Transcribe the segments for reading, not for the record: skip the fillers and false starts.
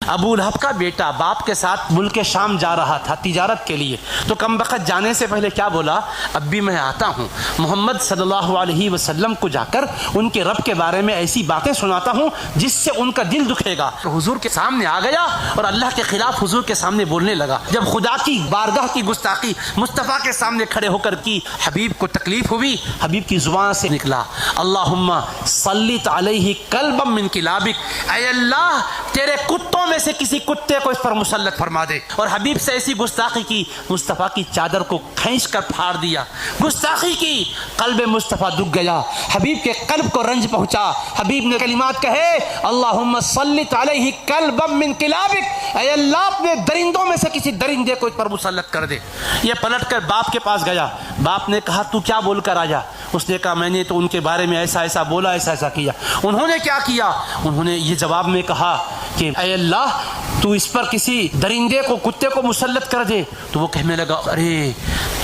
ابو لہب کا بیٹا باپ کے ساتھ ملک شام جا رہا تھا تجارت کے لیے، تو کم وقت جانے سے پہلے کیا بولا؟ اب بھی میں آتا ہوں، محمد صلی اللہ علیہ وسلم کو جا کر ان کے رب کے بارے میں ایسی باتیں سناتا ہوں جس سے ان کا دل دکھے گا۔ حضور کے سامنے آ گیا اور اللہ کے خلاف حضور کے سامنے بولنے لگا۔ جب خدا کی بارگاہ کی گستاخی مصطفیٰ کے سامنے کھڑے ہو کر کی، حبیب کو تکلیف ہوئی، حبیب کی زبان سے نکلا اللہم سلط علیہ کلبا من کلابک، اے اللہ تیرے کتوں میں سے کسی کتے کو اس پر مسلط فرما دے۔ اور حبیب سے ایسی گستاخی کی، مصطفیٰ کی چادر کو کھینچ کر پھاڑ دیا، گستاخی کی، قلب مصطفیٰ دکھ گیا، حبیب کے قلب کو رنج پہنچا۔ حبیب نے کلمات کہے اللہم سلط علیہ کلبا من کلابک، اے اللہ اپنے درندوں میں سے کسی درندے کو اس پر مسلط کر دے۔ یہ پلٹ کر باپ کے پاس گیا، باپ نے کہا تو کیا بول کر آیا؟ اس نے کہا میں نے تو ان کے بارے میں ایسا ایسا بولا، ایسا ایسا کیا۔ انہوں نے کیا کیا؟ انہوں نے یہ جواب میں کہا کہ اے اللہ تو اس پر کسی درندے کو، کتے کو مسلط کر دے۔ تو وہ کہنے لگا ارے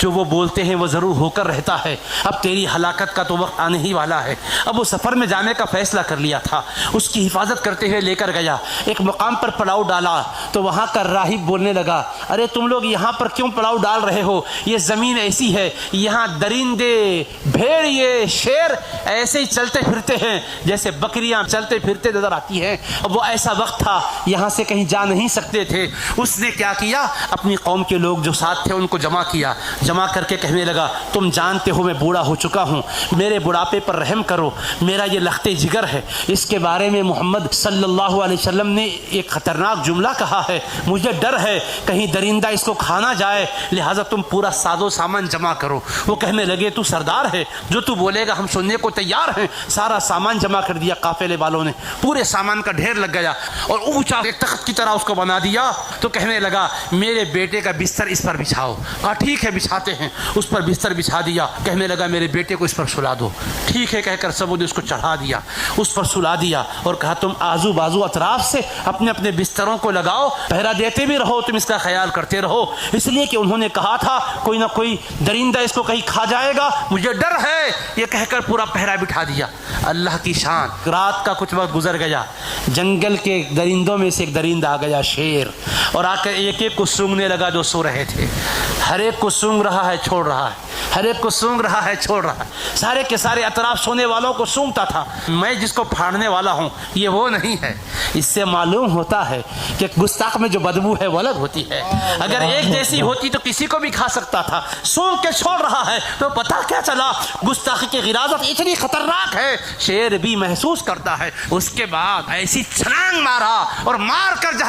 جو وہ بولتے ہیں وہ ضرور ہو کر رہتا ہے، اب تیری ہلاکت کا تو وقت آنے ہی والا ہے۔ اب وہ سفر میں جانے کا فیصلہ کر لیا تھا، اس کی حفاظت کرتے ہوئے لے کر گیا، ایک مقام پر پلاؤ ڈالا تو وہاں کا راہب بولنے لگا ارے تم لوگ یہاں پر کیوں پلاؤ ڈال رہے ہو؟ یہ زمین ایسی ہے، یہاں درندے، بھیڑیے، شیر ایسے ہی چلتے پھرتے ہیں جیسے بکریاں چلتے پھرتے نظر آتی ہیں۔ اب وہ ایسا وقت تھا یہاں سے کہیں جا نہیں سکتے تھے۔ اس نے کیا کیا؟ اپنی قوم کے لوگ جو ساتھ تھے ان کو جمع کیا، جمع کر کے کہنے لگا تم جانتے ہو میں بوڑھا ہو چکا ہوں، میرے بڑھاپے پر رحم کرو، میرا یہ لخت جگر ہے، اس کے بارے میں محمد صلی اللہ علیہ وسلم نے ایک خطرناک جملہ کہا ہے، مجھے ڈر ہے کہیں درندہ اس کو کھانا جائے، لہٰذا تم پورا ساز و سامان جمع کرو۔ وہ کہنے لگے تو سردار ہے، جو تو بولے گا ہم سننے کو تیار ہیں۔ سارا سامان جمع کر دیا، قافلے والوں نے پورے سامان کا ڈھیر لگ گیا اور اونچا ایک تخت کی طرح اس کو بنا دیا۔ تو کہنے لگا میرے بیٹے کا بستر اس پر بچھاؤ۔ کہا ٹھیک ہے بچھاتے ہیں، اس پر بستر بچھا دیا۔ کہنے لگا میرے بیٹے کو اس پر سلا دو۔ ٹھیک ہے کہہ کر سب نے اس کو چڑھا دیا، اس پر سلا دیا اور کہا تم آزو بازو اطراف سے اپنے اپنے بستروں کو لگاؤ، پہرا دیتے بھی رہو، تم اس کا خیال کرتے رہو، اس لیے کہ انہوں نے کہا تھا کوئی نہ کوئی درندہ اس کو کہیں کھا جائے گا، مجھے ڈر ہے۔ یہ کہہ کر پورا پہرا بٹھا دیا۔ اللہ کی شان، رات کا کچھ وقت گزر گیا، جنگل کے درندوں میں سے ایک درندہ آ گیا شیر، اور آ کر ایک ایک کو سونگنے لگا جو سو رہے تھے۔ ہر ایک کو سونگ رہا ہے چھوڑ رہا ہے، ہر ایک کو سونگ رہا ہے چھوڑ رہا ہے، سارے کے سارے اطراف سونے والوں کو سونگتا تھا۔ میں جس کو پھاڑنے والا ہوں یہ وہ نہیں ہے۔ اس سے معلوم ہوتا ہے کہ گستاخ میں جو بدبو ہے وہ الگ ہوتی ہے، اگر ایک جیسی ہوتی تو کسی کو بھی کھا سکتا تھا۔ سونگ کے چھوڑ رہا ہے تو پتہ کیا چلا گستاخی کی غراضت اتنی خطرناک ہے شیر بھی محسوس کرتا ہے۔ اس کے بعد ایسی چھلانگ مارا اور مار کر جہاں